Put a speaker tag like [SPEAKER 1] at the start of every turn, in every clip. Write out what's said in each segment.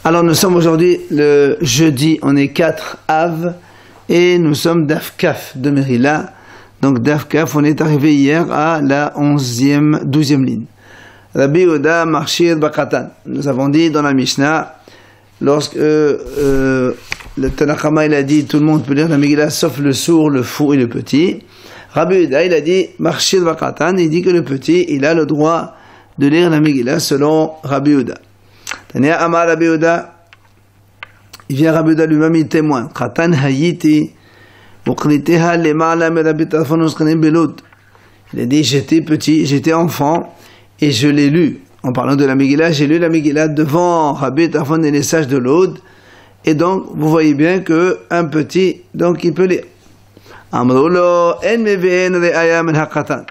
[SPEAKER 1] Alors nous sommes aujourd'hui le jeudi, on est 4 Av et nous sommes Daf Kaf de Merila. Donc Daf Kaf, on est arrivé hier à la 12e ligne. Rabbi Yehuda Marshir Bakatan. Nous avons dit dans la Mishnah, lorsque le Tanakama il a dit tout le monde peut lire la Megillah sauf le sourd, le fou et le petit. Rabbi Yehuda il a dit Marshir Bakatan, il dit que le petit il a le droit de lire la Megillah selon Rabbi Yehuda. Tania Amar Rabbi Yehuda, il vient Rabbi Yehuda lui-même, il témoigne. Khatan hayiti, uqniteha lema'ala me Rabbi Tarfon usqanim belud. Il a dit j'étais petit, j'étais enfant et je l'ai lu. En parlant de la Megillah, j'ai lu la Megillah devant Rabbi Tarfon et les sages de l'Aude. Et donc vous voyez bien que un petit, donc il peut lire. Amrulo en meve'en re'aya min haqatan.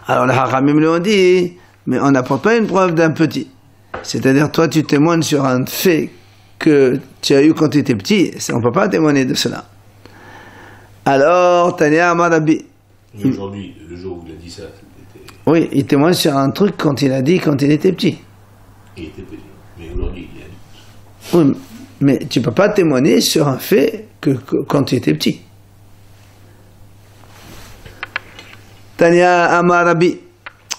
[SPEAKER 1] Alors les Hachamim lui ont dit, mais on n'apporte pas une preuve d'un petit. C'est-à-dire, toi, tu témoignes sur un fait que tu as eu quand tu étais petit. On ne peut pas témoigner de cela. Alors, Tania Amarabi.
[SPEAKER 2] Aujourd'hui, le jour où il a dit ça, c'était...
[SPEAKER 1] Oui, il témoigne sur un truc quand il a dit quand il était petit.
[SPEAKER 2] Il était petit. Mais aujourd'hui, il a dit...
[SPEAKER 1] Oui, mais tu ne peux pas témoigner sur un fait que quand tu étais petit. Tania Amarabi.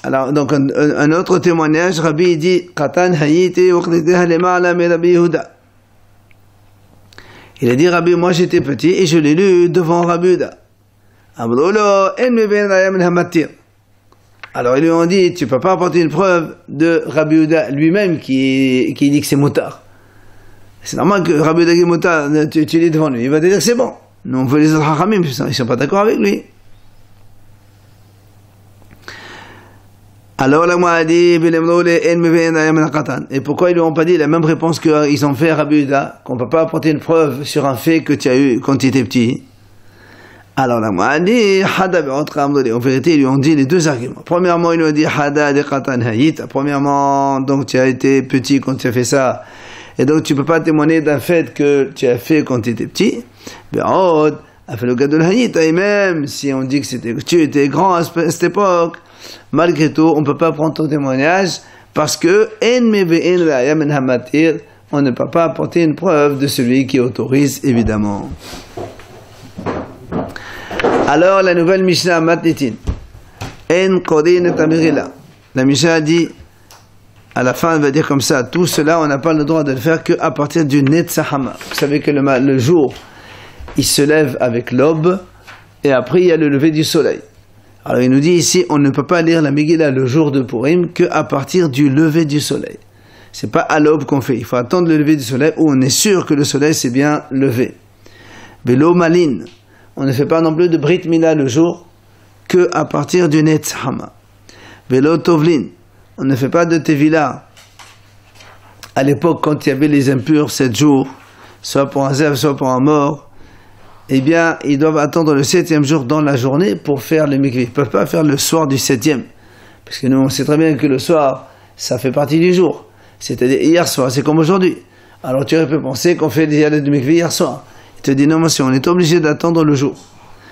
[SPEAKER 1] Alors, donc, un autre témoignage, Rabbi dit, Qatan hayiti uqniteha lema'ala me Rabbi Yehuda. Il a dit, Rabbi, moi j'étais petit et je l'ai lu devant Rabbi Yehuda. Amrulo en meve'en re'aya min hamatir. Alors, ils lui ont dit, tu ne peux pas apporter une preuve de Rabbi Yehuda lui-même qui dit que c'est moutard. C'est normal que Rabbi Yehuda qui est moutard, tu lis devant lui. Il va te dire que c'est bon. Nous, on veut les autres hachamim, ils ne sont pas d'accord avec lui. Alors la a dit, et pourquoi ils lui ont pas dit la même réponse qu'ils ont fait à Rabbi Yehuda, qu'on ne peut pas apporter une preuve sur un fait que tu as eu quand tu étais petit. Alors la a dit, en vérité ils lui ont dit les deux arguments. Premièrement ils lui ont dit, premièrement donc tu as été petit quand tu as fait ça, et donc tu ne peux pas témoigner d'un fait que tu as fait quand tu étais petit. Et même si on dit que tu étais grand à cette époque, malgré tout, on ne peut pas prendre ton témoignage parce que on ne peut pas apporter une preuve de celui qui autorise, évidemment. Alors, la nouvelle Mishnah Matnitin. La Mishnah dit, à la fin, elle va dire comme ça, tout cela, on n'a pas le droit de le faire qu'à partir du Netzahama. Vous savez que le jour, il se lève avec l'aube et après, il y a le lever du soleil. Alors il nous dit ici, on ne peut pas lire la Megillah le jour de Purim qu'à partir du lever du soleil. C'est pas à l'aube qu'on fait, il faut attendre le lever du soleil où on est sûr que le soleil s'est bien levé. Velo malin, on ne fait pas non plus de Brit Mila le jour qu'à partir du Netzhama. Velo tovlin, on ne fait pas de Tevila à l'époque quand il y avait les impurs 7 jours, soit pour un zèbre, soit pour un mort. Eh bien, ils doivent attendre le 7e jour dans la journée pour faire le mikvé. Ils ne peuvent pas faire le soir du 7e. Parce que nous, on sait très bien que le soir, ça fait partie du jour. C'est-à-dire hier soir, c'est comme aujourd'hui. Alors tu peux penser qu'on fait le mikvé hier soir. Il te dit non, monsieur, on est obligé d'attendre le jour.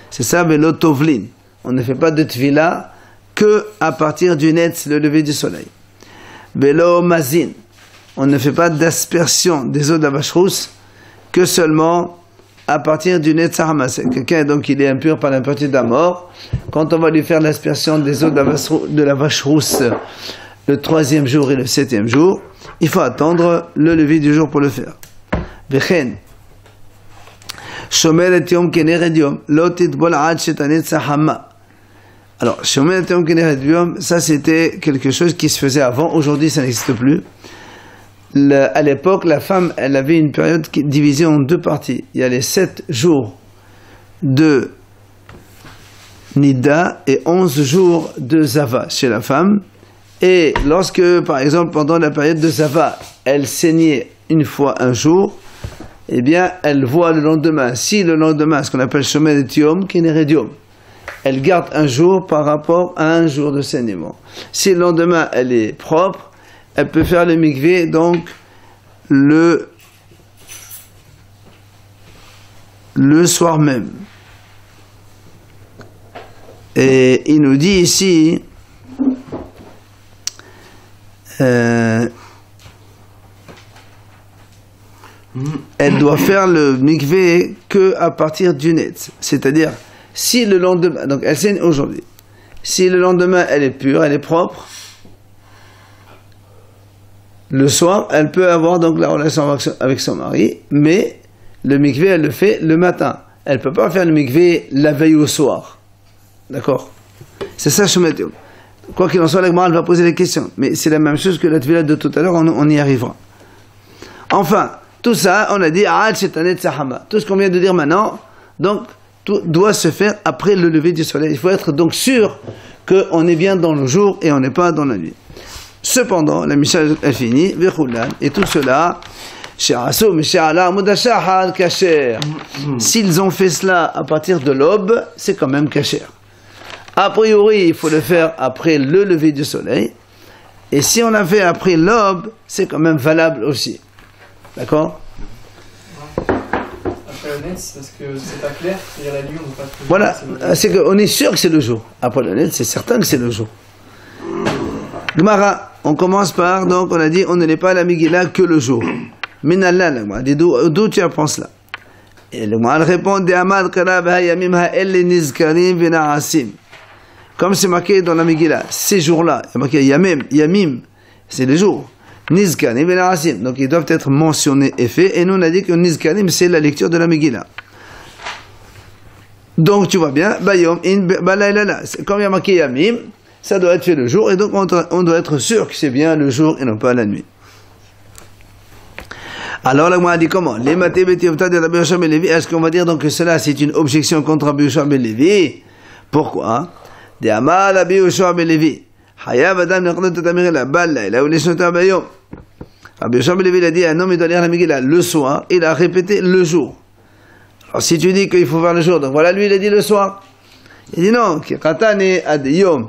[SPEAKER 1] C'est ça, Velo tovlin. On ne fait pas de tvila que à partir du netz, le lever du soleil. Velo mazin. On ne fait pas d'aspersion des eaux de la vache rousse que seulement à partir du Netzahama. Quelqu'un donc il est impur par l'impureté de la mort. Quand on va lui faire l'aspersion des eaux de la vache rousse le 3e jour et le 7e jour, il faut attendre le lever du jour pour le faire. Vechen shomer et yom keneret yom lo titbol ad shetanetsahama. Alors shomer et yom keneret yom, ça c'était quelque chose qui se faisait avant. Aujourd'hui ça n'existe plus. À l'époque, la femme, elle avait une période divisée en 2 parties. Il y a les 7 jours de Nida et 11 jours de Zava chez la femme. Et lorsque, par exemple, pendant la période de Zava, elle saignait une fois un jour, eh bien, elle voit le lendemain. Si le lendemain, ce qu'on appelle Shomer et Yom, Keneredium, elle garde un jour par rapport à un jour de saignement. Si le lendemain, elle est propre, elle peut faire le mikvé, donc le soir même. Et il nous dit ici, elle doit faire le mikvé que à partir du net. C'est-à-dire, si le lendemain, donc elle saigne aujourd'hui, si le lendemain elle est pure, elle est propre, le soir, elle peut avoir donc la relation avec son mari, mais le mikvé, elle le fait le matin. Elle ne peut pas faire le mikvé la veille au soir. D'accord? C'est ça, Shomet Yom. Quoi qu'il en soit, la Gemara, elle va poser les questions. Mais c'est la même chose que la tvila de tout à l'heure, on y arrivera. Enfin, tout ça, on a dit, tout ce qu'on vient de dire maintenant, donc, tout doit se faire après le lever du soleil. Il faut être donc sûr qu'on est bien dans le jour et on n'est pas dans la nuit. Cependant, la Mishnah est finie, et tout cela, s'ils ont fait cela à partir de l'aube, c'est quand même kasher. A priori, il faut le faire après le lever du soleil, et si on l'a fait après l'aube, c'est quand même valable aussi. D'accord?
[SPEAKER 3] Après le net, parce que c'est pas clair, c'est-à-dire la nuit, on ne peut pas trouver.
[SPEAKER 1] Voilà, c'est qu'on est sûr que c'est le jour. Après le net, c'est certain que c'est le jour. Gemara, on commence par, donc on a dit, on ne n'est pas à la Megillah que le jour. Minallah, la Gemara dit, d'où tu apprends cela? Et le Gemara répond, comme c'est marqué dans la Megillah, ces jours-là, il y a marqué Yamim, c'est les jours. Nizkanim et Narasim. Donc ils doivent être mentionnés et faits. Et nous on a dit que Nizkanim c'est la lecture de la Megillah. Donc tu vois bien, Bayom in Balaylala. Comme il y a marqué Yamim, ça doit être fait le jour. Et donc on doit être sûr que c'est bien le jour et non pas la nuit. Alors là, moi, on a dit comment? Les matés betiovta de Rabbi Yoshua ben Levi. Est-ce qu'on va dire donc que cela c'est une objection contre Rabbi Yoshua ben Levi? Pourquoi? De Amal Rabbi Yoshua ben Levi. Hayav Adam Nechot Tamir la Balla, là où les Shnotar Bayom. Rabbi Yoshua ben Levi il a dit un homme il doit lire la Megillah le soir, il a répété le jour. Alors si tu dis qu'il faut faire le jour, donc voilà lui il a dit le soir. Il dit non, Katane Adiyom.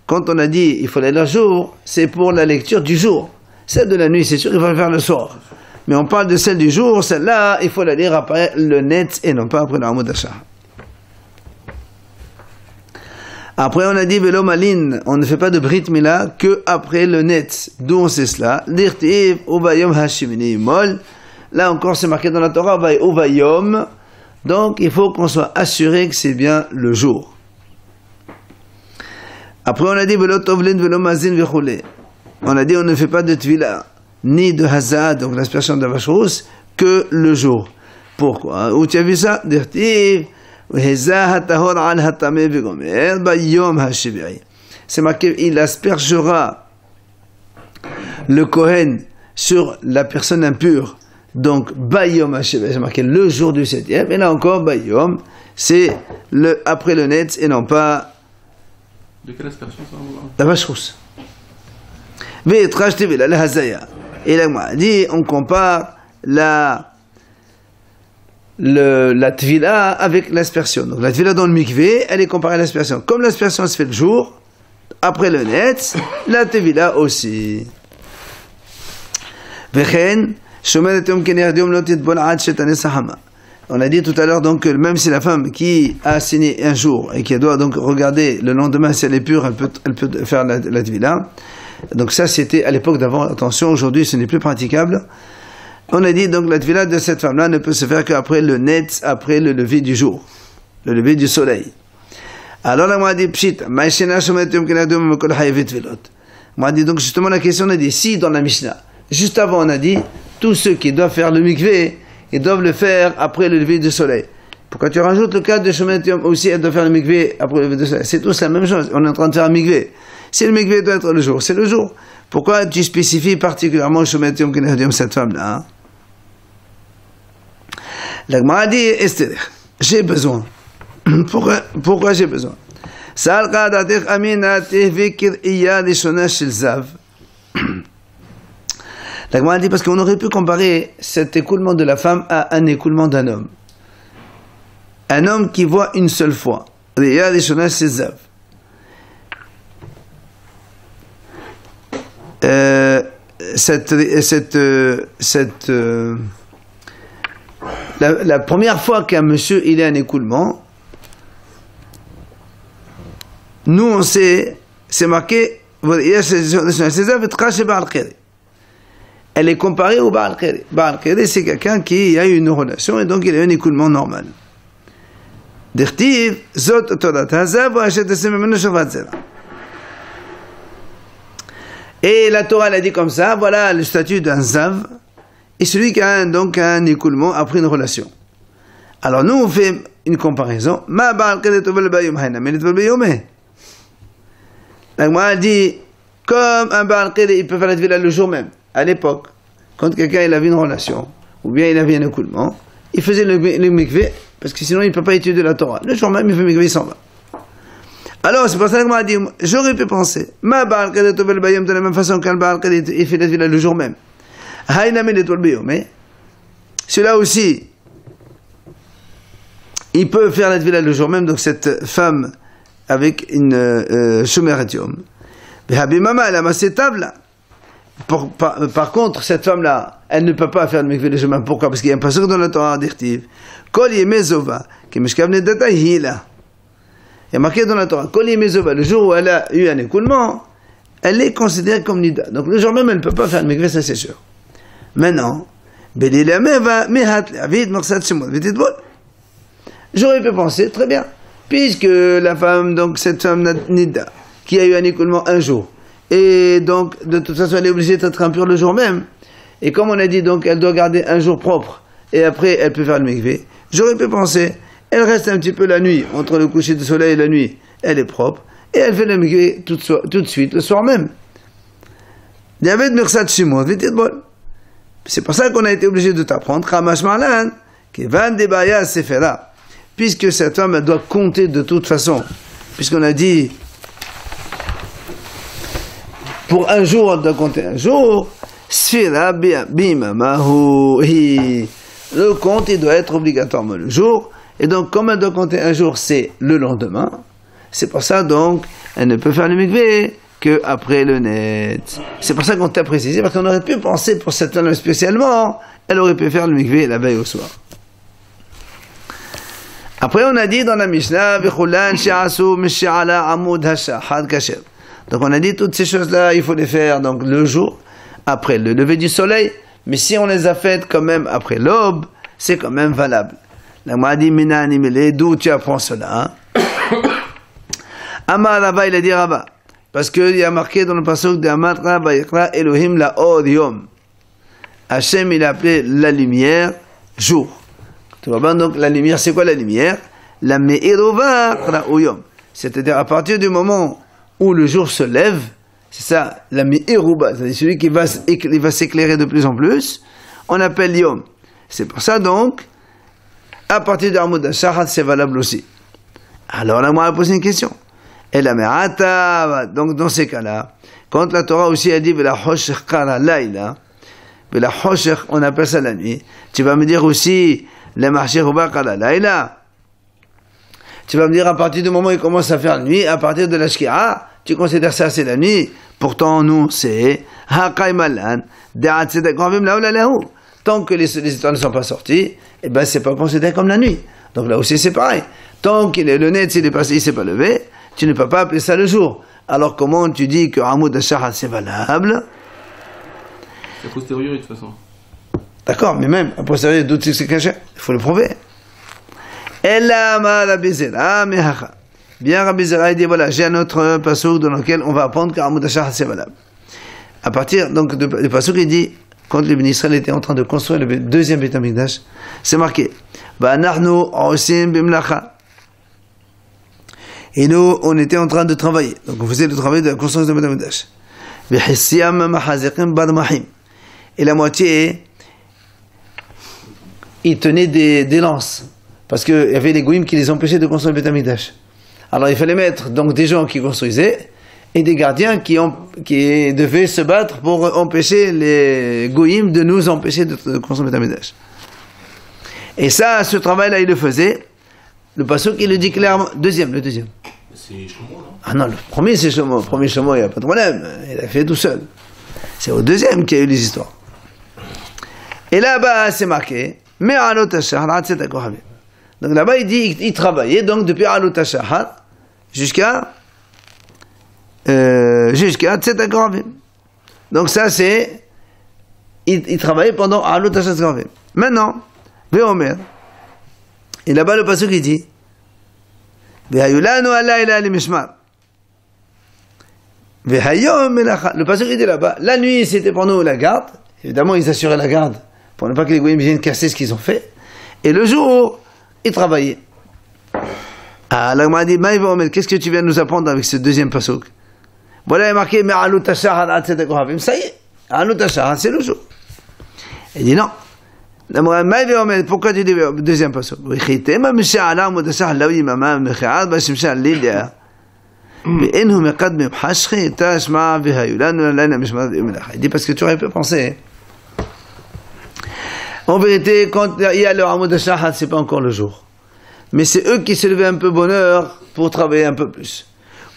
[SPEAKER 1] Quand on a dit il faut lire le jour, c'est pour la lecture du jour. Celle de la nuit, c'est sûr qu'il faut le faire le soir. Mais on parle de celle du jour, celle-là, il faut la lire après le net et non pas après le Hamoud Hashah. Après, on a dit, Velo Malin, on ne fait pas de Brit Mila que après le net. D'où on sait cela? Dirtiv, Uvayom Hashimini Mol. Là encore, c'est marqué dans la Torah, Uvayom. Donc, il faut qu'on soit assuré que c'est bien le jour. Après, on a dit, Velo Tovlin, Velo Mazin, Vechule. On a dit, on ne fait pas de Tvila, ni de Hazad, donc l'aspersion de la vache rousse, que le jour. Pourquoi? Où tu as vu ça? Dirtiv, c'est marqué, il aspergera le Kohen sur la personne impure. Donc, Bayom HaShivai, c'est marqué le jour du 7e. Et là encore, Bayom, c'est après le net et non pas.
[SPEAKER 4] De quelle aspersion ça va?
[SPEAKER 1] La vache rousse. Et là, moi, dit, on compare la tvila avec l'aspersion. Donc la tvila dans le mikvé, elle est comparée à l'aspersion. Comme l'aspersion se fait le jour, après le net, la tvila aussi. On a dit tout à l'heure donc que même si la femme qui a signé un jour et qui doit donc regarder le lendemain si elle est pure, elle peut faire la tvila. Donc ça c'était à l'époque d'avant. Attention, aujourd'hui ce n'est plus praticable. On a dit donc la tvila de cette femme-là ne peut se faire qu'après le net, après le lever du jour, le lever du soleil. Alors là, on a dit pshit, on a dit donc justement la question, on a dit si dans la Mishnah, juste avant on a dit tous ceux qui doivent faire le mikvé, ils doivent le faire après le lever du soleil. Pourquoi tu rajoutes le cas de Shomet Yom aussi, elle doit faire le mikvé après le lever du soleil? C'est tous la même chose, on est en train de faire un mikvé. Si le mikvé doit être le jour, c'est le jour. Pourquoi tu spécifies particulièrement Shomet Yom Keneh cette femme-là? La Gemara dit, Esther, j'ai besoin. Pourquoi j'ai besoin? La Gemara dit parce qu'on aurait pu comparer cet écoulement de la femme à un écoulement d'un homme. Un homme qui voit une seule fois. La première fois qu'un monsieur il est en écoulement, nous on sait, c'est marqué, elle est comparée au Baal Khere. Baal Khere, c'est quelqu'un qui a eu une relation et donc il a un écoulement normal. D'Irtiv, Zot Todat Hazav, Hachet Esememenu Shovat Zera. Et la Torah l'a dit comme ça, voilà le statut d'un Zav, et celui qui a donc un écoulement après une relation. Alors nous on fait une comparaison. Ma Baal Khere Tovel Bayom Haina, mais Tovel Bayomeh. La Gemara dit, comme un Baal Khere, il peut faire la Tvila le jour même, à l'époque, quand quelqu'un il avait une relation, ou bien il avait un écoulement, il faisait le mikvé, parce que sinon il ne peut pas étudier la Torah. Le jour même, il fait le mikvé, il s'en va. Alors, c'est pour ça que moi, dit, j'aurais pu penser, ma Baal Khere Tovel Bayom, de la même façon qu'un Baal Khere, il fait la Tvila le jour même. Haïna mais Tovel Bayom, mais celui-là aussi, il peut faire la Tvila le jour même, donc cette femme avec une Shomer Etiom. Habimama, elle a massé table. Par contre, cette femme-là, elle ne peut pas faire le mikvé le jour même. Pourquoi? Parce qu'il y a un passage dans la Torah d'Irtiv. Kol Yemezova, qui meshkavne data hila. Il y a marqué dans la Torah, Kol Yemezova, le jour où elle a eu un écoulement, elle est considérée comme nida. Donc le jour même, elle ne peut pas faire le mikvé, ça c'est sûr. Maintenant, j'aurais pu penser, très bien, puisque la femme, donc cette femme nida, qui a eu un écoulement un jour, et donc de toute façon elle est obligée d'être impure le jour même, et comme on a dit donc elle doit garder un jour propre, et après elle peut faire le mikvé, j'aurais pu penser, elle reste un petit peu la nuit, entre le coucher du soleil et la nuit, elle est propre, et elle fait le mikvé tout de suite, le soir même. C'est pour ça qu'on a été obligé de t'apprendre, Ramash Marlan, qui va débailler ces faits-là, puisque cette femme elle doit compter de toute façon, puisqu'on a dit pour un jour on doit compter un jour, Sfira bimamahu, le compte il doit être obligatoirement le jour, et donc comme elle doit compter un jour c'est le lendemain, c'est pour ça donc elle ne peut faire le mikvé que après le net. C'est pour ça qu'on t'a précisé, parce qu'on aurait pu penser pour cette femme spécialement, elle aurait pu faire le mikvé la veille au soir. Après, on a dit dans la Mishnah, donc on a dit toutes ces choses-là, il faut les faire donc le jour, après le lever du soleil, mais si on les a faites quand même après l'aube, c'est quand même valable. La m'a dit, d'où tu apprends cela? Amar Rabba, il a dit Rabba, parce qu'il y a marqué dans le passage de Amar Rabba, Elohim la Od Yom. Hachem, il a appelé la lumière jour. Tu vois bien, donc la lumière, c'est quoi la lumière? La me'irova ra'uyom. C'est-à-dire à partir du moment où le jour se lève, c'est ça, la me'iruba, c'est-à-dire celui qui va s'éclairer de plus en plus, on appelle yom. C'est pour ça donc, à partir de Amud HaShachar, c'est valable aussi. Alors là, moi, on a posé une question. Et la me'ata, donc dans ces cas-là, quand la Torah aussi a dit, v'la hoshech kara laïla, v'la hoshech, on appelle ça la nuit, tu vas me dire aussi, le marché Ruba Laïla. Tu vas me dire à partir du moment où il commence à faire nuit, à partir de la Shkia, tu considères ça c'est la nuit. Pourtant, nous, c'est Haqaimalan, tant que les étoiles ne sont pas sorties, eh ben, c'est pas considéré comme la nuit. Donc là aussi, c'est pareil. Tant que le net, s'il est passé, il s'est pas levé, tu ne peux pas appeler ça le jour. Alors, comment tu dis que Amud HaShachar, c'est valable?
[SPEAKER 4] C'est a posteriori, de toute façon.
[SPEAKER 1] D'accord, mais même, a posteriori, d'où tu sais caché? Il faut le prouver. Ella ma Rabbi Zera mehacha. Bien, Rabbi Zera, il dit, voilà, j'ai un autre passage dans lequel on va apprendre qu'Amud HaShachar, c'est valable. À partir, donc, du passage, il dit, quand les bénis Israël étaient en train de construire le deuxième Beit HaMikdash, c'est marqué, Va'anachnu osim bimlacha. Et nous, on était en train de travailler. Donc, on faisait le travail de la construction du Beit HaMikdash. V'hisyam mahazikim badmahim. Et la moitié, ils tenaient des lances. Parce qu'il y avait les goïms qui les empêchaient de construire le Beit HaMikdash. Alors il fallait mettre donc des gens qui construisaient et des gardiens qui devaient se battre pour empêcher les goïms de nous empêcher de construire le Beit HaMikdash. Et ça, ce travail-là, il le faisait. Le pasuk, il le dit clairement. Le deuxième.
[SPEAKER 2] C'est Shlomo, non?
[SPEAKER 1] Ah non, le premier c'est Shlomo. Le premier Shlomo, il n'y a pas de problème. Il a fait tout seul. C'est au deuxième qu'il y a eu les histoires. Et là-bas, c'est marqué. Donc là-bas, il dit, il travaillait donc depuis Alot HaShachar jusqu'à Tset HaKoravim. Donc ça, c'est il travaillait pendant Alut Hashas Kravim. Maintenant, Veomer, et là-bas le pasuk il dit, Vehayulanu alayla limishmar. Vehayom melacha. Le pasuk il dit là-bas, la nuit c'était pour nous la garde. Évidemment, ils assuraient la garde pour ne pas que les goyim viennent casser ce qu'ils ont fait. Et le jour, ils travaillaient. Ah, la Gemara dit, qu'est-ce que tu viens de nous apprendre avec ce deuxième pasuk? Voilà, il est marqué, mais Alut Hashar ad tzedek kohavim. Ça y est, Alut Hashar, c'est le jour. Il dit non. Pourquoi tu dis deuxième pasuk? Il dit parce que tu aurais pu penser. En vérité, quand il y a le Amud Hashahad, c'est pas encore le jour. Mais c'est eux qui se levaient un peu bonheur pour travailler un peu plus.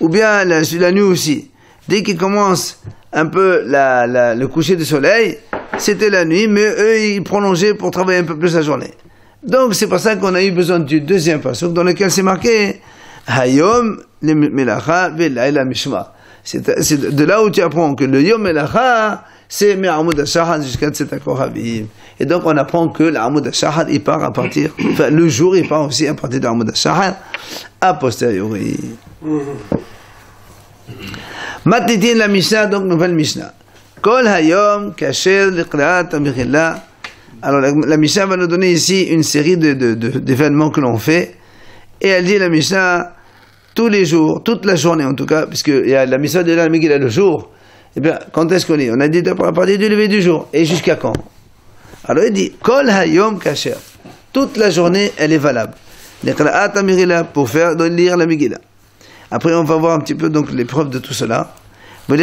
[SPEAKER 1] Ou bien la nuit aussi. Dès qu'ils commencent un peu le coucher du soleil, c'était la nuit, mais eux, ils prolongeaient pour travailler un peu plus la journée. Donc, c'est pour ça qu'on a eu besoin du deuxième pasuk dans lequel c'est marqué Hayom le melacha ve'layla mishma. C'est de là où tu apprends que le Yom Melacha, c'est Me'amud Hashahad jusqu'à Tzedek Kohavim. Et donc, on apprend que l'Amud Hashahad, il part à partir, enfin, le jour, il part aussi à partir de l'Amud Hashahad, a posteriori. Matitin la Mishnah, donc nouvelle Mishnah. Kol hayom kasher liqra'at amechila. Alors la Mishnah va nous donner ici une série d'événements que l'on fait. Et elle dit la Mishnah, tous les jours, toute la journée en tout cas, puisque il y a la Mishnah de la Megillah le jour. Eh bien, quand est-ce qu'on est? On a dit à partir du lever du jour. Et jusqu'à quand? Alors il dit, Kol hayom kasher. Toute la journée, elle est valable. Liqra'at amechila, pour lire la Megillah. Après, on va voir un petit peu donc les preuves de tout cela. Quand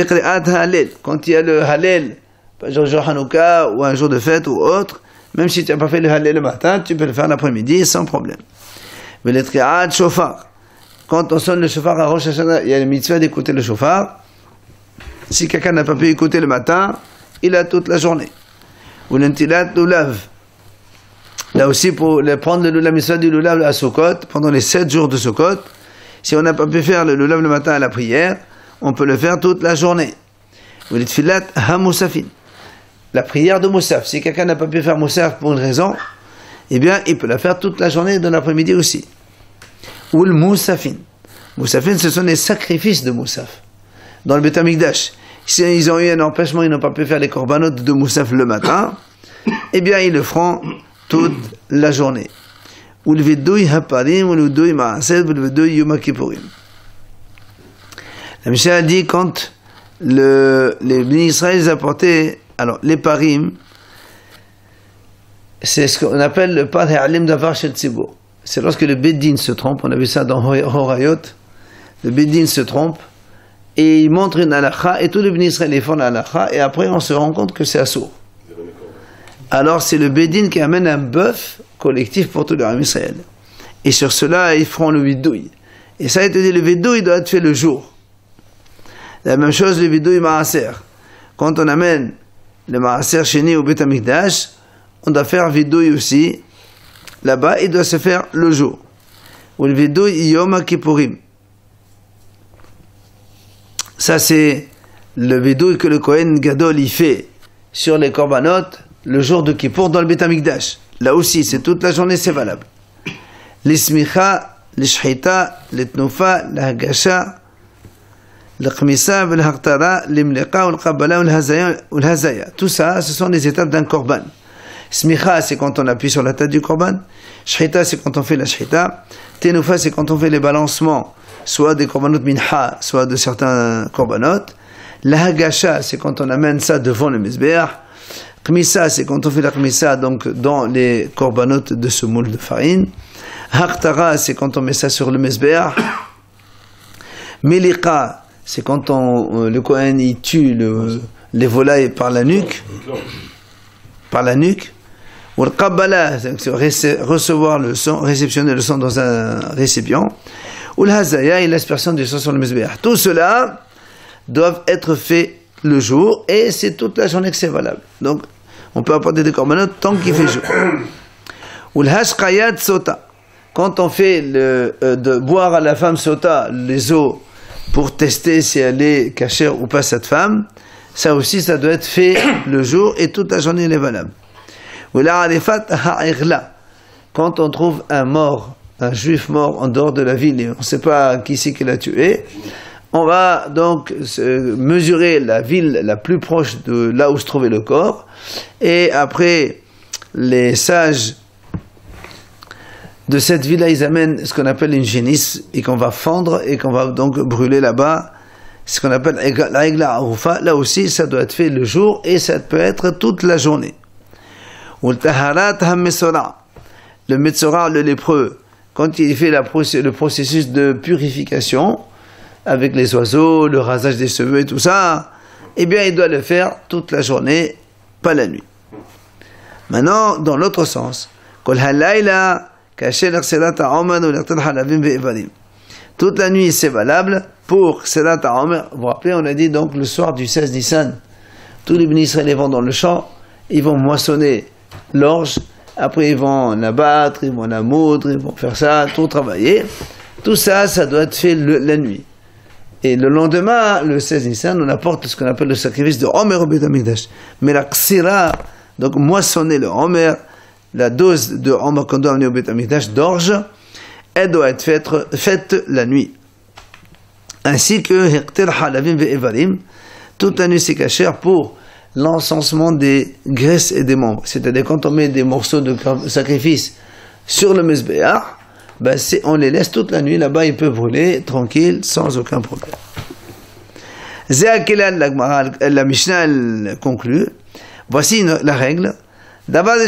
[SPEAKER 1] il y a le Hallel, par exemple, jour Hanouka ou un jour de fête ou autre, même si tu n'as pas fait le Hallel le matin, tu peux le faire l'après-midi sans problème. Quand on sonne le shofar à Rosh Hashanah, il y a le mitzvah d'écouter le shofar. Si quelqu'un n'a pas pu écouter le matin, il a toute la journée. Ou l'entilat lulav. Là aussi, pour prendre la mitzvah du lulav à Sukkot, pendant les 7 jours de Sukkot, si on n'a pas pu faire le lulav le matin à la prière, on peut le faire toute la journée. Ou les tfilat ha-moussafin. La prière de Moussaf. Si quelqu'un n'a pas pu faire Moussaf pour une raison, eh bien, il peut la faire toute la journée de l'après-midi aussi. Ou le Moussafin. Moussafin, ce sont les sacrifices de Moussaf. Dans le Beit HaMikdash. Si ils ont eu un empêchement, ils n'ont pas pu faire les korbanot de Moussaf le matin, eh bien, ils le feront toute la journée. Ou le vidouy ha-parim, ou le vidouy ma'ased, ou le vidouy yom ha-kippurim. La Mishnah a dit quand les Bnei Israël apportaient, alors les parim, c'est ce qu'on appelle le par ha'alim davar shel tzibur. C'est lorsque le Beddin se trompe, on a vu ça dans Horayot, le Beddin se trompe, et il montre une halakha, et tous les Bnei Israël font la halakha, et après on se rend compte que c'est assourd. Alors c'est le Beddin qui amène un bœuf collectif pour tous les Bnei Israël. Et sur cela, ils feront le vidouille. Et ça a été dit, le vidouille doit être fait le jour. La même chose, le vidouille maaser. Quand on amène le maaser chéni au Beit HaMikdash, on doit faire vidouille aussi. Là-bas, il doit se faire le jour. Ou le vidouille yom ha-kippurim. Ça, c'est le vidouille que le Kohen Gadol y fait sur les korbanot le jour de Kippour dans le Beit HaMikdash. Là aussi, c'est toute la journée, c'est valable. L'ismicha, l'ishhita, l'etnufa, l'hagasha, l'khmisa, l'haktara, l'imliqa, l'qabbala, l'hazaya. Tout ça, ce sont les étapes d'un korban. Smicha, c'est quand on appuie sur la tête du korban. Shhita, c'est quand on fait la shhita. Tenufa, c'est quand on fait les balancements, soit des korbanot minha, soit de certains korbanot. L'hagasha, c'est quand on amène ça devant le mizbeach. Khmisa, c'est quand on fait la khmisa, donc dans les korbanot de ce moule de farine. Haktara, c'est quand on met ça sur le mizbeach. Miliqa, c'est quand le Kohen il tue les volailles par la nuque. Par la nuque. Ou le Kabbala, c'est recevoir le sang, réceptionner le sang dans un récipient. Ou le Hazaya, et l'aspersion du sang sur le Mizbeach. Tout cela doivent être faits le jour, et c'est toute la journée que c'est valable. Donc, on peut apporter des korbanot tant qu'il fait jour. Ou le Hashkayat Sota. Quand on fait de boire à la femme Sota les eaux pour tester si elle est cachère ou pas cette femme, Ça aussi, ça doit être fait le jour et toute la journée, il est valable. Quand on trouve un juif mort en dehors de la ville, et on ne sait pas qui c'est qui l'a tué, on va donc mesurer la ville la plus proche de là où se trouvait le corps, et après, les sages de cette ville-là, ils amènent ce qu'on appelle une génisse, et qu'on va fendre, et qu'on va donc brûler là-bas, ce qu'on appelle la Egla Arufa. Là aussi, ça doit être fait le jour, et ça peut être toute la journée. Le Metzora, le lépreux, quand il fait le processus de purification, avec les oiseaux, le rasage des cheveux et tout ça, eh bien, il doit le faire toute la journée, pas la nuit. Maintenant, dans l'autre sens, toute la nuit, c'est valable pour Selat HaOmer. Vous vous rappelez, on a dit donc le soir du 16 Nissan, tous les bénis israéliens vont dans le champ, ils vont moissonner l'orge, après ils vont l'abattre, ils vont la moudre, ils vont faire ça, tout travailler. Tout ça, ça doit être fait la nuit. Et le lendemain, le 16 Nissan, on apporte ce qu'on appelle le sacrifice de Homer au Beit HaMikdash. Mais la Ksira, donc moissonner le Homer, la dose de Homer qu'on doit amener au Beit HaMikdash d'orge, elle doit être faite la nuit. Ainsi que Hekter Halavim ve'evarim, toute la nuit c'est cachère pour l'encensement des graisses et des membres. C'est-à-dire quand on met des morceaux de sacrifice sur le Mezbeach, ben on les laisse toute la nuit, là-bas ils peuvent brûler tranquille, sans aucun problème. Zéakelan, la Mishnah elle conclut, voici la règle. D'abord, une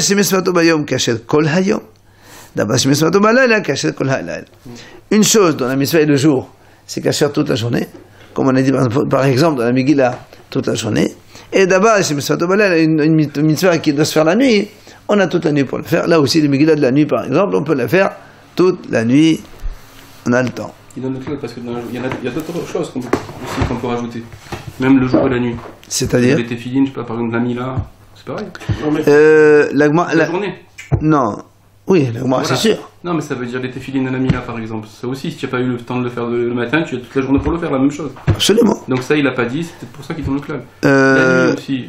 [SPEAKER 1] chose dans la mitzvah et le jour, c'est cachère toute la journée, comme on a dit par exemple dans la Megillah, toute la journée. Et d'abord, une mitzvah qui doit se faire la nuit, on a toute la nuit pour le faire. Là aussi, les Megillah de la nuit par exemple, on peut la faire toute la nuit, on a le temps.
[SPEAKER 4] Il donne le club parce qu'il y a d'autres choses qu'on peut rajouter, même le jour et la nuit.
[SPEAKER 1] C'est-à-dire
[SPEAKER 4] les téphilines, je sais pas, par exemple la Mila, c'est pareil.
[SPEAKER 1] la
[SPEAKER 4] journée.
[SPEAKER 1] Non. Oui, voilà. C'est sûr.
[SPEAKER 4] Non, mais ça veut dire les téphilines à la Mila, par exemple. Ça aussi, si tu n'as pas eu le temps de le faire le matin, tu as toute la journée pour le faire, la même chose.
[SPEAKER 1] Absolument.
[SPEAKER 4] Donc ça, il n'a pas dit, c'est peut-être pour ça qu'il donne le club. La nuit aussi.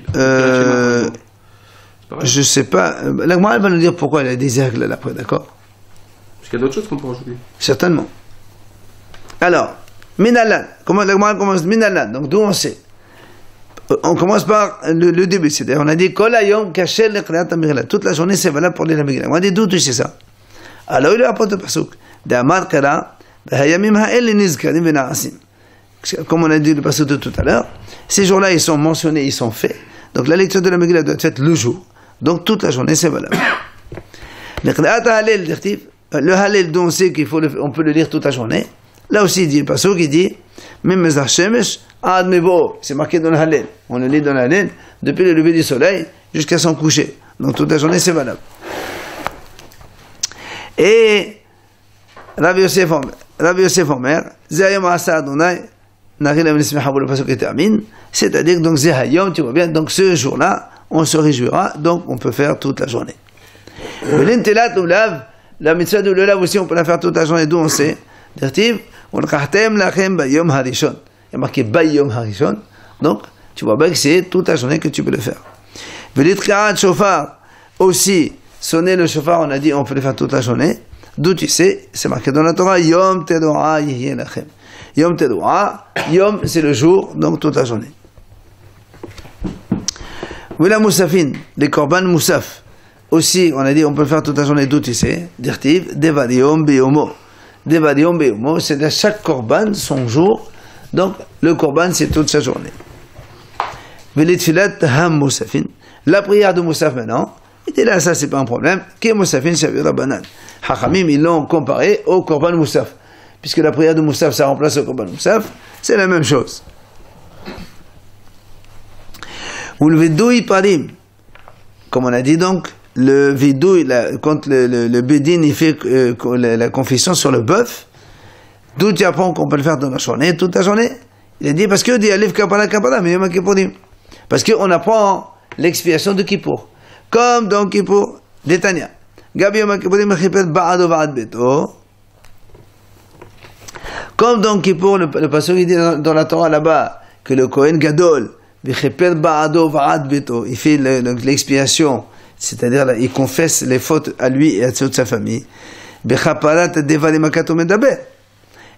[SPEAKER 1] Je sais pas. La Gemara, elle va nous dire pourquoi elle a des aigles là après, d'accord?
[SPEAKER 4] Parce qu'il y a d'autres choses qu'on peut rajouter.
[SPEAKER 1] Certainement. Alors, Minalan. Comment la Gemara commence? Minalan. Donc d'où on sait? On commence par le début, c'est-à-dire on a dit Kol hayom kasher leqriat ha-Megillah. Toute la journée c'est valable pour lire la Megillah. On a dit d'où tu sais ça? Alors il apporte le pasuk. D'amar kara b'hayamim ha'el nizkarim v'na'asim. Comme on a dit le pasuk de tout à l'heure, ces jours-là ils sont mentionnés, ils sont faits. Donc la lecture de la Megillah doit être faite le jour. Donc toute la journée c'est valable. Leqriat ha-Halel, le Halel dont on sait on peut le lire toute la journée. Là aussi il dit le pasuk, il dit même Mezach Shemesh Ad Mevo, c'est marqué dans le Halel. On le lit dans le Halel depuis le lever du soleil jusqu'à son coucher. Donc toute la journée c'est valable. Et Rabbi Yosef Omer, Zehayom Asa Adonai, Nari Lam Nismecha, le pasuk termine. C'est-à-dire que donc Zehayom, tu vois bien, donc ce jour-là, on se réjouira, donc on peut faire toute la journée. L'Intelat Ulav, la mitzvah de l'Ulav aussi, on peut la faire toute la journée, d'où on sait. Dirtiv, on Lachem Lachem Bayom Harishon. Il y a marqué Bayom Harishon. Donc, tu vois bien que c'est toute la journée que tu peux le faire. Velitkarat Shofar. Aussi, sonner le shofar, on a dit, on peut le faire toute la journée. D'où tu sais, c'est marqué dans la Torah, Yom Tedoa Yehye Lachem. Yom Tedoa, Yom, c'est le jour, donc toute la journée. Vela Moussafin, les korban Moussaf. Aussi, on a dit, on peut le faire toute la journée, d'où tu sais. Dirtiv, Devadiom Beyomo. Devadiom Beyomo, c'est à chaque korban, son jour. Donc, le korban, c'est toute sa journée. Velitfilat Ham Moussafin. La prière de Moussaf maintenant, et là, ça, c'est pas un problème. Ke Moussafin Shavir Rabbanan. Hachamim, ils l'ont comparé au korban Moussaf. Puisque la prière de Moussaf, ça remplace le korban Moussaf, c'est la même chose. Ou le Vidouï Parim. Comme on a dit donc, le Vidouï, quand le Bédin, il fait la confession sur le bœuf, d'où tu apprends qu'on peut le faire dans la journée, toute la journée? Il a dit parce que dit Alif Kapala Kapala, mais Yom Kippourim. Parce qu'on apprend l'expiation de Kippour. Comme dans Kippour, d'Etania. Gabi Yom Kippourim Mechipet Ba'ad o Ba'ad Beto. Comme dans Kippour, le pasteur il dit dans la Torah là-bas que le Kohen Gadol, il fait l'expiation, c'est-à-dire là, il confesse les fautes à lui et à toute sa famille.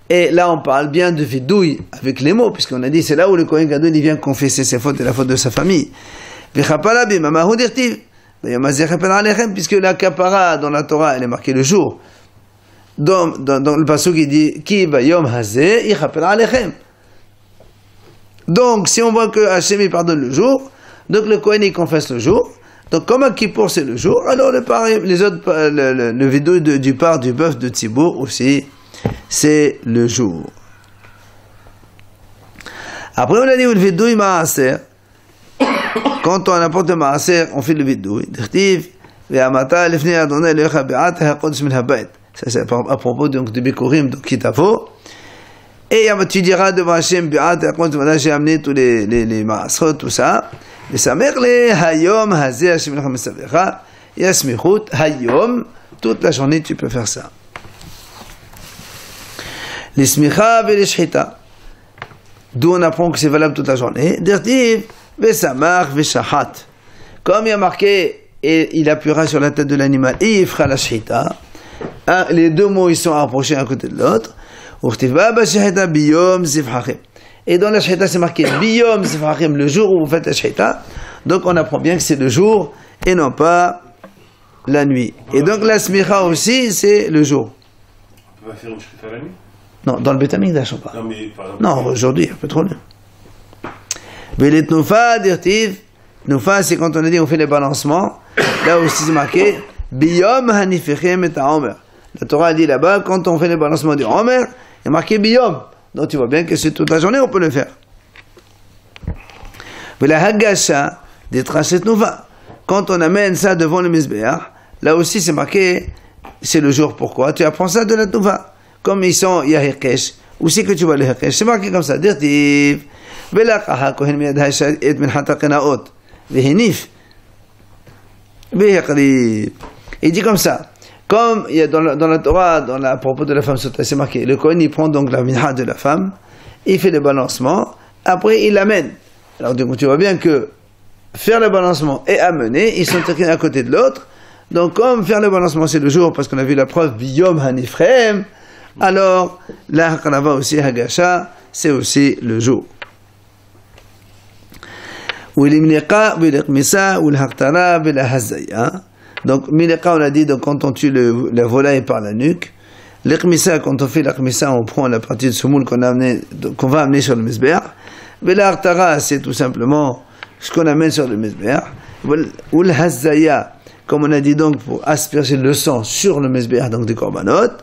[SPEAKER 1] Et là, on parle bien de vidouille avec les mots, puisqu'on a dit c'est là où le Kohen Gadol il vient confesser ses fautes et la faute de sa famille. Puisque la kapara dans la Torah, elle est marquée le jour. Dans le passage qui dit Ki bayom hazeh yichaper alechem. Donc, si on voit que Hachem il pardonne le jour, donc le Kohen il confesse le jour. Donc, comme à Kippour c'est le jour, alors les autres, le vidouille du part du bœuf de Tzibour aussi, c'est le jour. Après, on a dit le vidouille maaser. Quand on apporte le maaser, on fait le vidouille. Ça c'est à propos donc de Bikurim, donc Kitavo. Et tu diras devant Hachem, voilà, j'ai amené tous les maasrot, tout ça. Et sa mère, les hayom, hazeh, Hachem lechem mesavecha, yasmichut, hayom, toute la journée tu peux faire ça. Les smicha et les shchita. D'où on apprend que c'est valable toute la journée. Dirtiv, vesamach, veshahat. Comme il y a marqué, et il appuiera sur la tête de l'animal, et il fera la shchita. Les deux mots ils sont rapprochés un côté de l'autre. Et dans la shchita c'est marqué biyom zifrachim, le jour où vous faites la shchita. Donc on apprend bien que c'est le jour et non pas la nuit. Et donc la smicha aussi c'est le jour.
[SPEAKER 2] On peut pas faire une shchita la nuit?
[SPEAKER 1] Non, dans le Beit Hamikdash pas.
[SPEAKER 2] Non, mais par exemple,
[SPEAKER 1] non, aujourd'hui un peu trop loin. Velet nufa dirtiv. Nufa c'est quand on a dit on fait les balancements. Là aussi c'est marqué biyom hanifechem et haomer. La Torah a dit là-bas, quand on fait les balancements du Homer, il y a marqué Biyom. Donc tu vois bien que c'est toute la journée, on peut le faire. Mais la Hagasha, des trachet nouva. Quand on amène ça devant le Mizbeach, là aussi c'est marqué, c'est le jour. Pourquoi? Tu apprends ça de la Nouva. Comme ils sont Yahirkesh, où c'est que tu vois le Hirkesh? C'est marqué comme ça. Dirtiv. Velakaha kohen miyad haisha et min hataqinaot. Vehinif. Vehikrib. Il dit comme ça. Comme il y a dans la Torah, à propos de la femme sota, c'est marqué, le Kohen il prend donc la minha de la femme, il fait le balancement, après il l'amène. Alors donc tu vois bien que faire le balancement et amener, ils sont écrits à côté de l'autre. Donc comme faire le balancement c'est le jour, parce qu'on a vu la preuve biyom hanifrem, alors la hakanava aussi hagasha, c'est aussi le jour. Ou l'imniqa, ou l'ikmisa, ou l'haktara, ou l'hazaya. Donc, Mileka, on a dit, donc, quand on tue la volaille par la nuque, l'Iqmissa, quand on fait l'Iqmissa, on prend la partie de semoule qu'on va amener sur le Mizbeach. Mais l'Artara, c'est tout simplement ce qu'on amène sur le Mizbeach. Ou l'Hazaya, comme on a dit donc, pour asperger le sang sur le Mizbeach, donc des korbanot.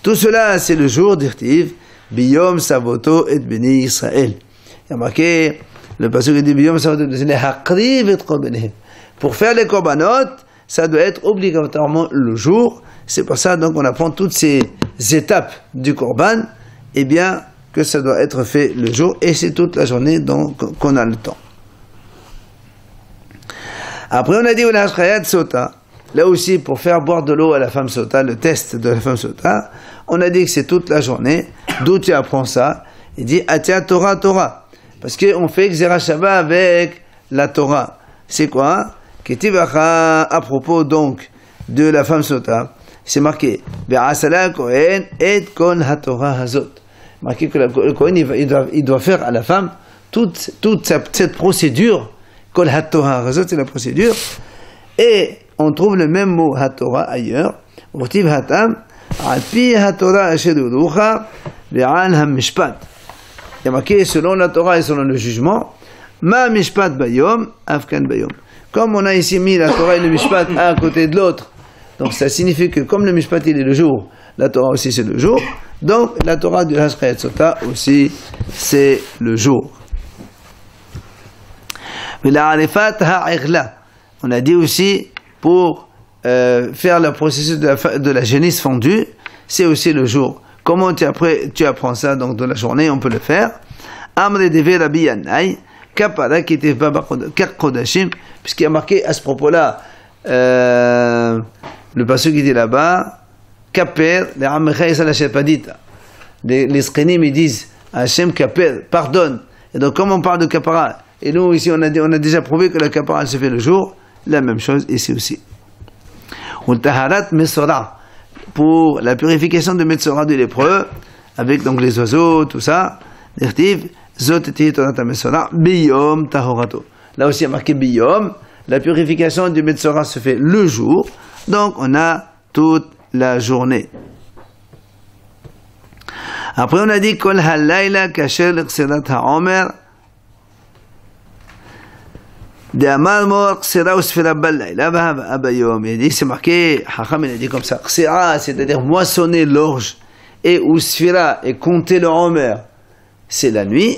[SPEAKER 1] Tout cela, c'est le jour d'Irtiv, Biyom Savoto et Beni Israël. Il y a marqué, le passage qui dit Biyom Savoto et Beni Israël. Pour faire les korbanot, ça doit être obligatoirement le jour. C'est pour ça donc on apprend toutes ces étapes du korban, et bien que ça doit être fait le jour, et c'est toute la journée donc qu'on a le temps. Après on a dit sota. Là aussi pour faire boire de l'eau à la femme sota, le test de la femme sota, on a dit que c'est toute la journée. D'où tu apprends ça? Il dit Atia Torah Torah, parce qu'on fait Xera Shabbat avec la Torah. C'est quoi? À propos donc de la femme sota, c'est marqué Ve'asala Kohen et Kon HaTorah Hazot. Marqué que le Kohen il doit faire à la femme toute cette procédure. Kon HaTorah Hazot, c'est la procédure. Et on trouve le même mot HaTorah ailleurs. Urtiv Hatam Alpi HaTorah Ashedurucha Ve'al HaMishpat. Il y a marqué selon la Torah et selon le jugement Ma Mishpat Bayom Afkan Bayom. Comme on a ici mis la Torah et le Mishpat un à côté de l'autre, donc ça signifie que comme le Mishpat il est le jour, la Torah aussi c'est le jour, donc la Torah du Hashkayat Sota aussi c'est le jour. Mais la Arifat Ha'irla, on a dit aussi pour faire le processus de la génisse fondue, c'est aussi le jour. Comment tu apprends ça donc de la journée, on peut le faire. Amre Deve Rabbi Yanai, Kapara qui était Kodashim, puisqu'il y a marqué à ce propos-là, le passage qui dit là-bas, Kaper, les Amecha Yisrael Hashepadita. Les Skrenim ils disent, Hachem Kaper, pardonne. Et donc, comme on parle de Kapara, Et nous, ici, on a déjà prouvé que la kapara se fait le jour. La même chose ici aussi. Taharat Mesora, pour la purification de Metzora du lépreux, avec donc les oiseaux, tout ça. Biyom Tahorato. Là aussi, il y a marqué Biyom. La purification du Metzora se fait le jour. Donc, on a toute la journée. Après, on a dit Kol halayla kasher l'qsirat ha'omer. De Amalmor qsira ou sfira ballayla v'hava abayom. Il dit, c'est marqué, Hacham, il a dit comme ça. Qsira, c'est-à-dire moissonner l'orge, et ou sfira, et compter le homer, c'est la nuit.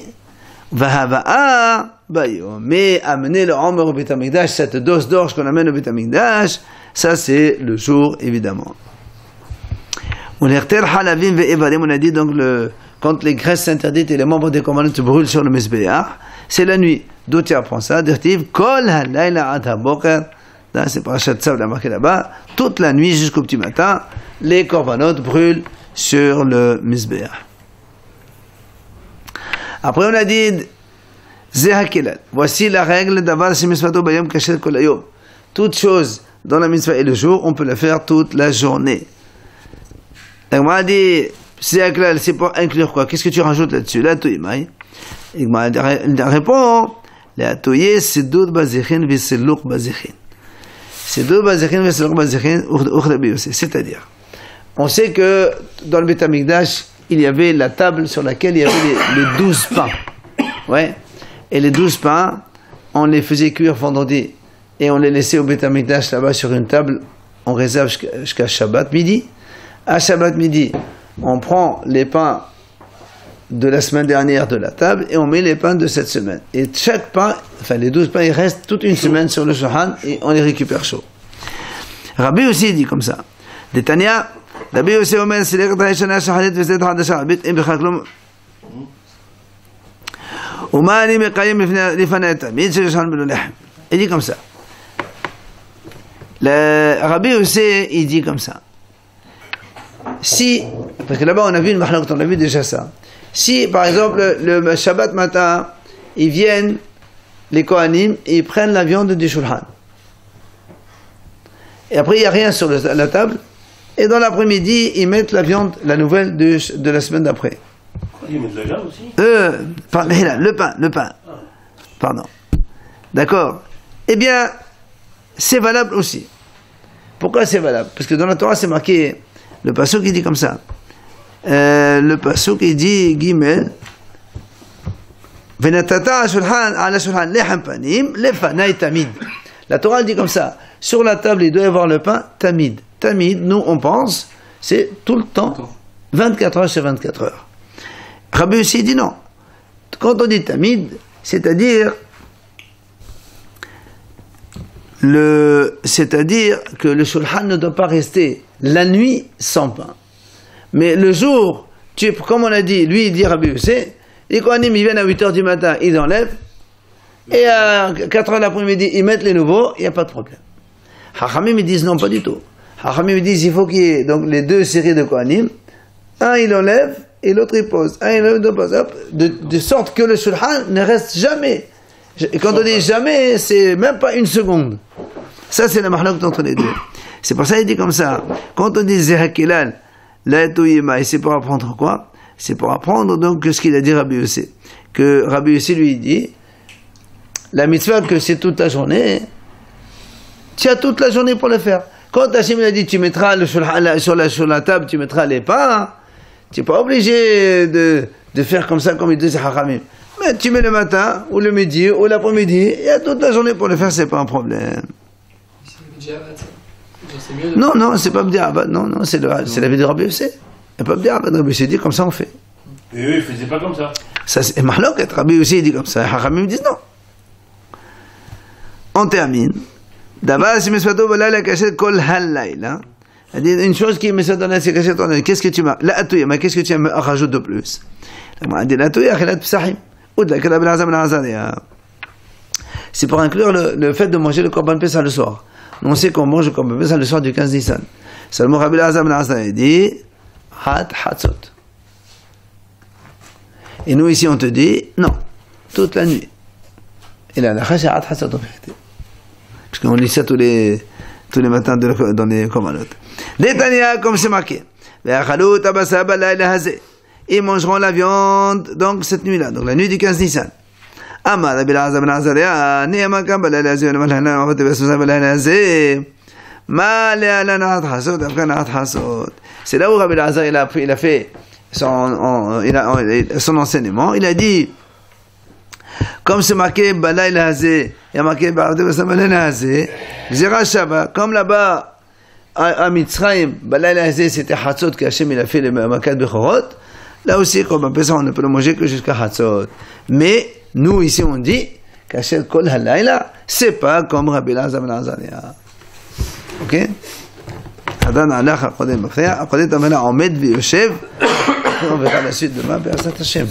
[SPEAKER 1] V'hava abayom. Mais amener le homer au Beit HaMikdash, cette dose d'orge qu'on amène au Beit HaMikdash, ça c'est le jour, évidemment. On a dit donc quand les graisses interdites et les membres des commandements se brûlent sur le Mizbeach, c'est la nuit. D'où tu apprends ça? Dirtiv, Kol halayla ad haboker. C'est Parashat Tzav, la marqué là-bas. Toute la nuit jusqu'au petit matin, les korbanot brûlent sur le Mizbeach. Après on a dit, Zehakelal. Voici la règle d'avar shimisvato bayom kasher kol hayom. Toute chose dans la mitzvah et le jour, on peut la faire toute la journée. Donc, on a dit, c'est pour inclure quoi? Qu'est-ce que tu rajoutes là-dessus? La touïmaï. Il répond, la touïe, c'est doud bazichin, viselouk bazichin. C'est doud bazichin, viselouk bazichin, c'est-à-dire, on sait que dans le Beit HaMikdash, il y avait la table sur laquelle il y avait les 12 pains. Ouais. Et les 12 pains, on les faisait cuire vendredi. Et on les laissait au Beit HaMikdash là-bas sur une table, on réserve jusqu'à Shabbat midi. À Shabbat midi, on prend les pains de la semaine dernière de la table et on met les pains de cette semaine. Et chaque pain, enfin les 12 pains, ils restent toute une semaine sur le shulchan et on les récupère chaud. Rabbi aussi dit comme ça. Détania, Rabbi aussi omer, c'est l'Eqta Yeshana Shahalit Vezet Hadasha, Bit Im Bechaklum. Umani Mekayim Lifana Tamid, c'est le shulchan Belulehem. Il dit comme ça. Le Rabbi aussi, il dit comme ça. Si, parce que là-bas on a vu une mahlok, on a vu déjà ça. Si, par exemple, le Shabbat matin, ils viennent, les Kohanim, et ils prennent la viande du Shulchan. Et après, il n'y a rien sur la table. Et dans l'après-midi, ils mettent la viande, la nouvelle de la semaine d'après.
[SPEAKER 2] Ils mettent la viande aussi?
[SPEAKER 1] Le pain. Pardon. D'accord. Eh bien, c'est valable aussi. Pourquoi c'est valable? Parce que dans la Torah, c'est marqué... Le pasuk qui dit comme ça. Le pasuk qui dit Gimel. Venatata shulhan ala shulhan lechem panim lefanai tamid. La Torah dit comme ça. Sur la table, il doit y avoir le pain tamid. Tamid, nous on pense, c'est tout le temps. 24 heures sur 24 heures. Rabbi aussi dit non. Quand on dit tamid, c'est-à-dire que le shulchan ne doit pas rester la nuit sans pain. Mais le jour, comme on a dit, lui il dit Rabbi Yossé, les Kohanim ils viennent à 8h du matin, ils enlèvent, et à 4h l'après-midi ils mettent les nouveaux, il n'y a pas de problème. Hachamim ils disent non, pas du tout. Hachamim ils disent il faut qu'il y ait donc les deux séries de Kohanim, un il enlève et l'autre il pose, un il enlève, pose, hop, de sorte que le shulchan ne reste jamais. Et quand on dit jamais, c'est même pas une seconde. Ça c'est la mahlok entre les deux. C'est pour ça qu'il dit comme ça. Quand on dit Zehakelal, la Touyema, et c'est pour apprendre quoi? C'est pour apprendre donc ce qu'il a dit Rabbi Yossé. Que Rabbi Yossé lui dit, la mitzvah que c'est toute la journée, tu as toute la journée pour le faire. Quand Hachem a dit tu mettras sur la table, tu mettras les pains, tu n'es pas obligé de faire comme ça comme il disait Hachamim. Mais tu mets le matin, ou le midi, ou l'après-midi, il y a toute la journée pour le faire, c'est pas un problème. Non, c'est pas B'di'avad, non, c'est la vie de Rabbi Yossé. Il n'y a pas B'di'avad, Rabbi Yossé dit comme ça on fait.
[SPEAKER 2] Et eux, ils faisaient pas comme ça.
[SPEAKER 1] Ça c'est Mahlok, Rabbi Yossé dit comme ça, Hachamim disent non. On termine. D'abord, si Mesvato Bala la cachette kol halayla. Une chose qui est Mesvato Bala la cachette, qu'est-ce que tu m'as? La atouya, mais qu'est-ce que tu rajoutes de plus? La atouya, khilat psahim. Ou de la kalab al-azam al-azaria. C'est pour inclure le fait de manger le korban pesa le soir. On sait qu'on mange le korban pesa le soir du 15 Nissan. Seulement Rabbi al-Azam al-Azaria dit hatzot. Et nous ici on te dit non, toute la nuit. Et la halakha, c'est Ad Hassot en vérité. Parce qu'on lit ça tous les matins dans les Korbanot. Netanya, comme c'est marqué. Ve'achalut abasa balayla hazeh. Ils mangeront la viande, donc cette nuit-là, donc la nuit du 15 Nissan. Amar Rabbi Elazar ben Azariah, Nehama kam balayla hazeh, Malhana Avot Besusa balayla hazeh. Malhana Ad Hassot, Afkan Ad Hassot. C'est là où Rabbi Elazar il a fait son enseignement. Il a dit, comme c'est marqué balayla hazeh, il y a marqué Avot Besusa balayla hazeh. Zera Shava, comme là-bas à Mitzrayim, balayla hazeh, c'était Hatzot que Hachem il a fait les Makat Bechorot. Là aussi, comme on ne peut le manger que jusqu'à Hatzot. Mais, nous, ici, on dit, qu'Hachem Kol Halayla, c'est pas comme Rabbi Elazar ben Azariah. Ok? Adan Alach, Akodem Bafreya, Akodem Tamela, Omed, Yoshev. On verra la suite demain, Be'ezrat Hashem.